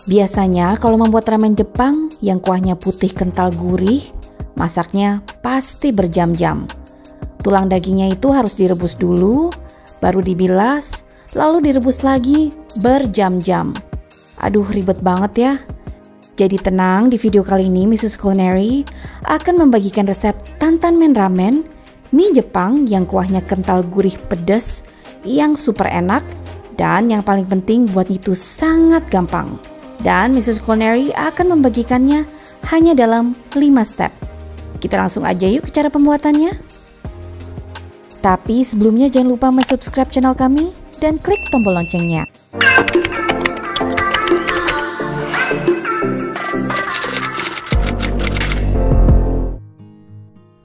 Biasanya kalau membuat ramen Jepang yang kuahnya putih kental gurih, masaknya pasti berjam-jam. Tulang dagingnya itu harus direbus dulu, baru dibilas, lalu direbus lagi berjam-jam. Aduh, ribet banget ya. Jadi tenang, di video kali ini Mrs. Culinary akan membagikan resep Tantan Men Ramen, mie Jepang yang kuahnya kental gurih pedas, yang super enak, dan yang paling penting buatnya itu sangat gampang. Dan Mrs. Culinary akan membagikannya hanya dalam 5 step. Kita langsung aja yuk ke cara pembuatannya. Tapi sebelumnya jangan lupa subscribe channel kami dan klik tombol loncengnya.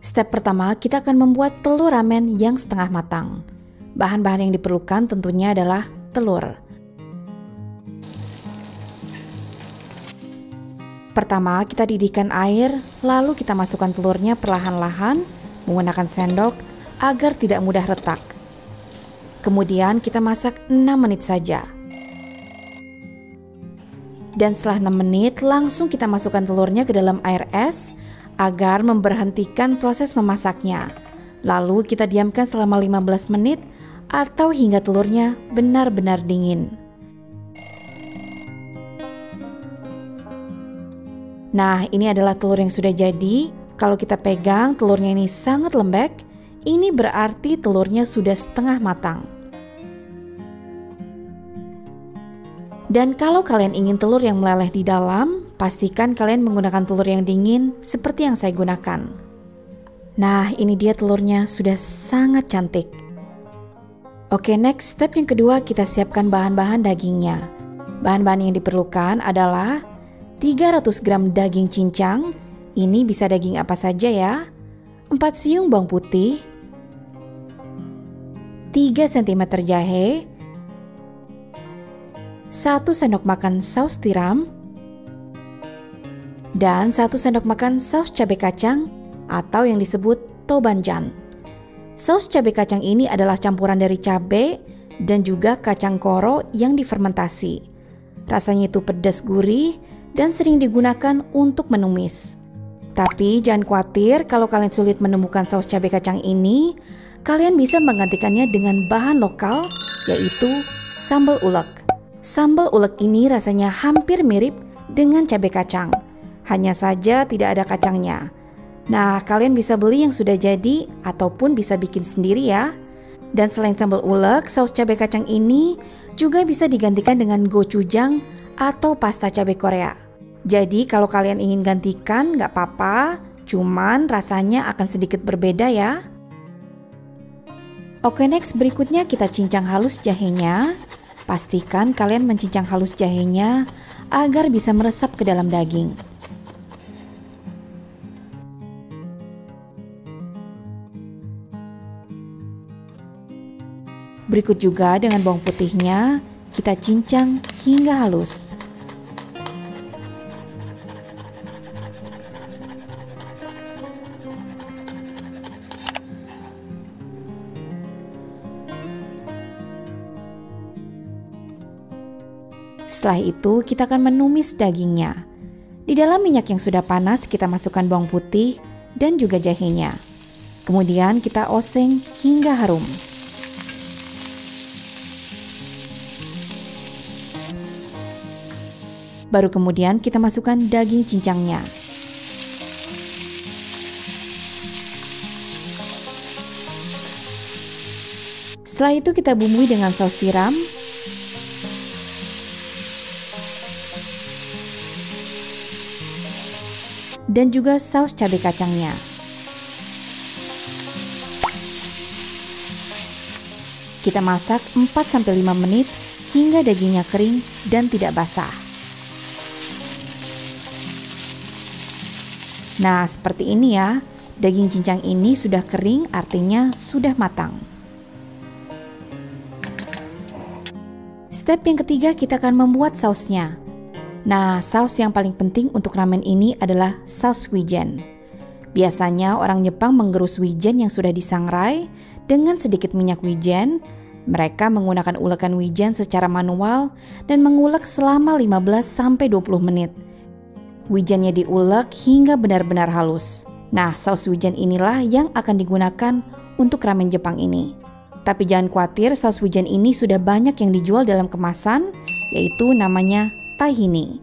Step pertama, kita akan membuat telur ramen yang setengah matang. Bahan-bahan yang diperlukan tentunya adalah telur. Pertama, kita didihkan air, lalu kita masukkan telurnya perlahan-lahan menggunakan sendok agar tidak mudah retak. Kemudian kita masak 6 menit saja. Dan setelah 6 menit, langsung kita masukkan telurnya ke dalam air es agar memberhentikan proses memasaknya. Lalu kita diamkan selama 15 menit atau hingga telurnya benar-benar dingin. Nah, ini adalah telur yang sudah jadi. Kalau kita pegang telurnya ini sangat lembek, ini berarti telurnya sudah setengah matang. Dan kalau kalian ingin telur yang meleleh di dalam, pastikan kalian menggunakan telur yang dingin seperti yang saya gunakan. Nah, ini dia telurnya sudah sangat cantik. Oke, next step yang kedua, kita siapkan bahan-bahan dagingnya. Bahan-bahan yang diperlukan adalah 300 gram daging cincang, ini bisa daging apa saja ya, 4 siung bawang putih, 3 cm jahe, 1 sendok makan saus tiram, dan 1 sendok makan saus cabai kacang atau yang disebut tobanjan. Saus cabai kacang ini adalah campuran dari cabai dan juga kacang koro yang difermentasi. Rasanya itu pedas gurih dan sering digunakan untuk menumis. Tapi jangan khawatir kalau kalian sulit menemukan saus cabai kacang ini, kalian bisa menggantikannya dengan bahan lokal, yaitu sambal ulek. Sambal ulek ini rasanya hampir mirip dengan cabai kacang, hanya saja tidak ada kacangnya. Nah, kalian bisa beli yang sudah jadi ataupun bisa bikin sendiri ya. Dan selain sambal ulek, saus cabai kacang ini juga bisa digantikan dengan gochujang atau pasta cabai Korea. Jadi kalau kalian ingin gantikan nggak apa-apa, cuman rasanya akan sedikit berbeda ya. Oke, next berikutnya kita cincang halus jahenya. Pastikan kalian mencincang halus jahenya agar bisa meresap ke dalam daging. Berikut juga dengan bawang putihnya, kita cincang hingga halus. Setelah itu kita akan menumis dagingnya. Di dalam minyak yang sudah panas kita masukkan bawang putih dan juga jahenya. Kemudian kita oseng hingga harum. Baru kemudian kita masukkan daging cincangnya. Setelah itu kita bumbui dengan saus tiram, dan juga saus cabai kacangnya. Kita masak 4-5 menit hingga dagingnya kering dan tidak basah. Nah, seperti ini ya. Daging cincang ini sudah kering, artinya sudah matang. Step yang ketiga, kita akan membuat sausnya. Nah, saus yang paling penting untuk ramen ini adalah saus wijen. Biasanya orang Jepang menggerus wijen yang sudah disangrai dengan sedikit minyak wijen Mereka menggunakan ulekan wijen secara manual dan mengulek selama 15-20 menit. Wijennya diulek hingga benar-benar halus. Nah, saus wijen inilah yang akan digunakan untuk ramen Jepang ini. Tapi jangan khawatir, saus wijen ini sudah banyak yang dijual dalam kemasan, yaitu namanya tahini.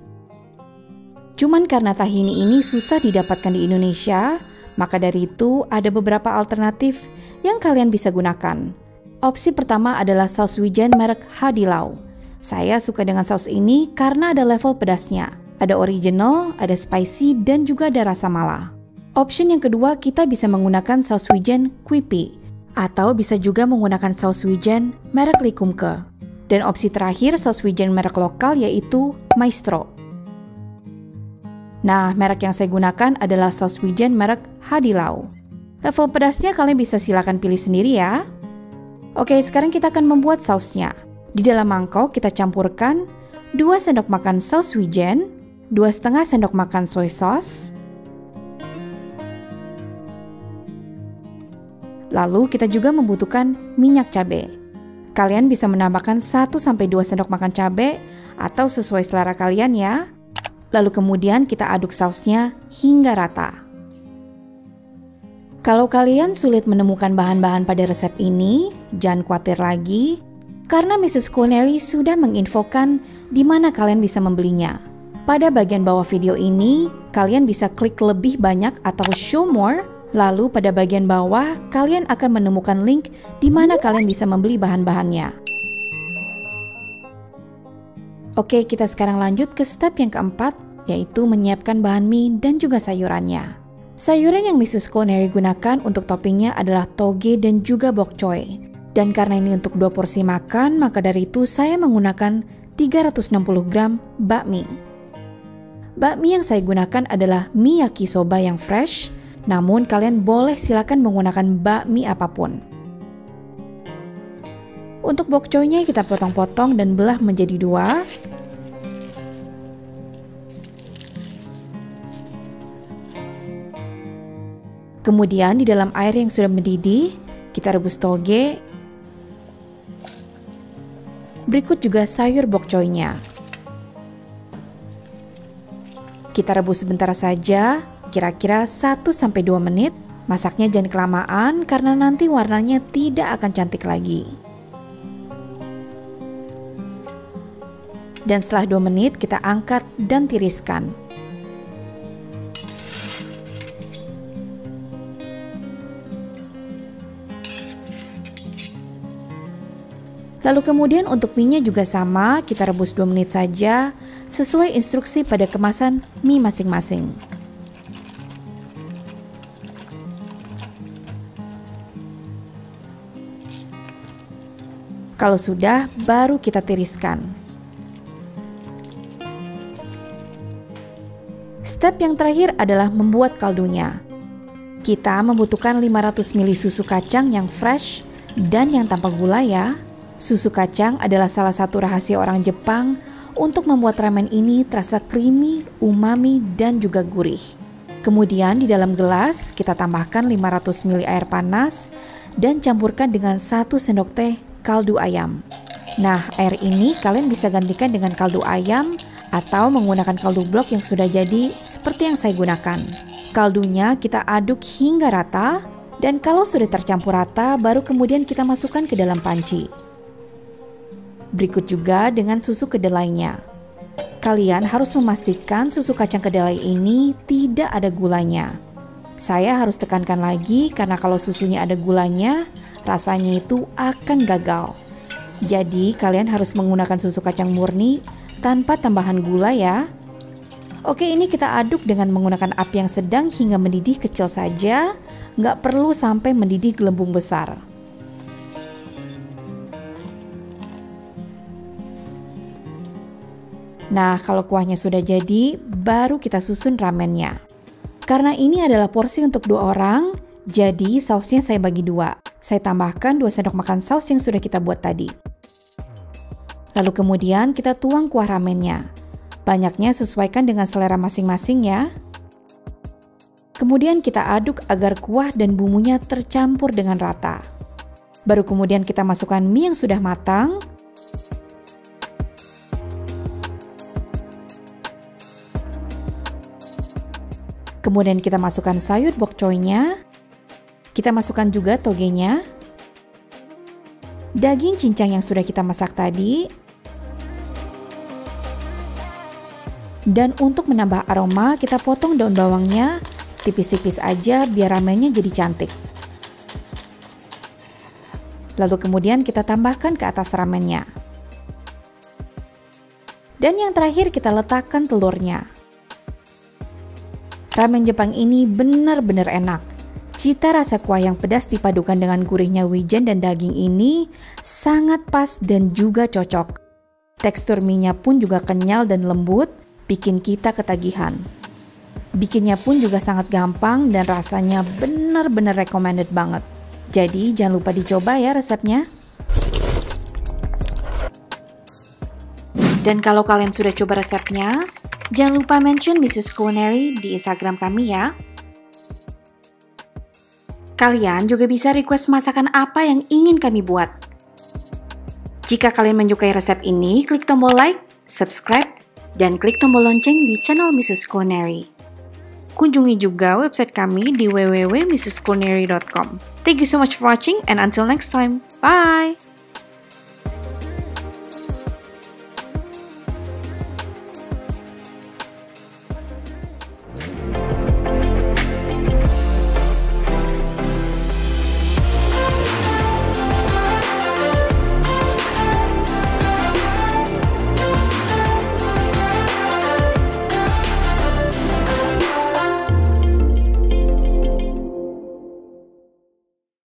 Cuman karena tahini ini susah didapatkan di Indonesia, maka dari itu ada beberapa alternatif yang kalian bisa gunakan. Opsi pertama adalah saus wijen merek Hadilau. Saya suka dengan saus ini karena ada level pedasnya. Ada original, ada spicy, dan juga ada rasa mala. Option yang kedua, kita bisa menggunakan saus wijen Kwipi, atau bisa juga menggunakan saus wijen merek Likumke. Dan opsi terakhir, saus wijen merek lokal yaitu Maestro. Nah, merek yang saya gunakan adalah saus wijen merek Hadilau. Level pedasnya kalian bisa silakan pilih sendiri ya. Oke, sekarang kita akan membuat sausnya. Di dalam mangkok kita campurkan 2 sendok makan saus wijen, 2,5 sendok makan soy sauce. Lalu kita juga membutuhkan minyak cabai. Kalian bisa menambahkan 1-2 sendok makan cabai atau sesuai selera kalian ya. Lalu kemudian kita aduk sausnya hingga rata. Kalau kalian sulit menemukan bahan-bahan pada resep ini, jangan khawatir lagi, karena Mrs. Culinary sudah menginfokan di mana kalian bisa membelinya. Pada bagian bawah video ini, kalian bisa klik lebih banyak atau show more, lalu pada bagian bawah kalian akan menemukan link di mana kalian bisa membeli bahan-bahannya. Oke, kita sekarang lanjut ke step yang keempat, yaitu menyiapkan bahan mie dan juga sayurannya. Sayuran yang Mrs. Culinary gunakan untuk toppingnya adalah toge dan juga bok choy. Dan karena ini untuk 2 porsi makan, maka dari itu saya menggunakan 360 gram bakmi. Bakmi yang saya gunakan adalah mie yakisoba yang fresh, namun kalian boleh silakan menggunakan bakmi apapun. Untuk bok choy-nya kita potong-potong dan belah menjadi 2. Kemudian di dalam air yang sudah mendidih, kita rebus toge. Berikut juga sayur bok choy-nya. Kita rebus sebentar saja, kira-kira 1-2 menit. Masaknya jangan kelamaan karena nanti warnanya tidak akan cantik lagi. Dan setelah 2 menit kita angkat dan tiriskan. Lalu kemudian untuk mie-nya juga sama, kita rebus 2 menit saja, sesuai instruksi pada kemasan mie masing-masing. Kalau sudah, baru kita tiriskan. Step yang terakhir adalah membuat kaldunya. Kita membutuhkan 500 ml susu kacang yang fresh dan yang tanpa gula ya. Susu kacang adalah salah satu rahasia orang Jepang untuk membuat ramen ini terasa creamy, umami, dan juga gurih. Kemudian di dalam gelas kita tambahkan 500 ml air panas dan campurkan dengan 1 sendok teh kaldu ayam. Nah, air ini kalian bisa gantikan dengan kaldu ayam atau menggunakan kaldu blok yang sudah jadi seperti yang saya gunakan. Kaldunya kita aduk hingga rata dan kalau sudah tercampur rata baru kemudian kita masukkan ke dalam panci. Berikut juga dengan susu kedelainya. Kalian harus memastikan susu kacang kedelai ini tidak ada gulanya. Saya harus tekankan lagi karena kalau susunya ada gulanya, rasanya itu akan gagal. Jadi kalian harus menggunakan susu kacang murni tanpa tambahan gula ya. Oke, ini kita aduk dengan menggunakan api yang sedang hingga mendidih kecil saja, nggak perlu sampai mendidih gelembung besar. Nah, kalau kuahnya sudah jadi, baru kita susun ramennya. Karena ini adalah porsi untuk 2 orang, jadi sausnya saya bagi 2. Saya tambahkan 2 sendok makan saus yang sudah kita buat tadi. Lalu kemudian kita tuang kuah ramennya. Banyaknya sesuaikan dengan selera masing-masing ya. Kemudian kita aduk agar kuah dan bumbunya tercampur dengan rata. Baru kemudian kita masukkan mie yang sudah matang. Kemudian kita masukkan sayur bok choy-nya. Kita masukkan juga togenya. Daging cincang yang sudah kita masak tadi. Dan untuk menambah aroma, kita potong daun bawangnya tipis-tipis aja biar ramennya jadi cantik. Lalu kemudian kita tambahkan ke atas ramennya. Dan yang terakhir kita letakkan telurnya. Ramen Jepang ini benar-benar enak. Cita rasa kuah yang pedas dipadukan dengan gurihnya wijen dan daging ini sangat pas dan juga cocok. Tekstur mie-nya pun juga kenyal dan lembut, bikin kita ketagihan. Bikinnya pun juga sangat gampang dan rasanya benar-benar recommended banget. Jadi jangan lupa dicoba ya resepnya. Dan kalau kalian sudah coba resepnya, jangan lupa mention Mrs. Culinary di Instagram kami ya. Kalian juga bisa request masakan apa yang ingin kami buat. Jika kalian menyukai resep ini, klik tombol like, subscribe, dan klik tombol lonceng di channel Mrs. Culinary. Kunjungi juga website kami di www.mrsculinary.com. Thank you so much for watching and until next time, bye!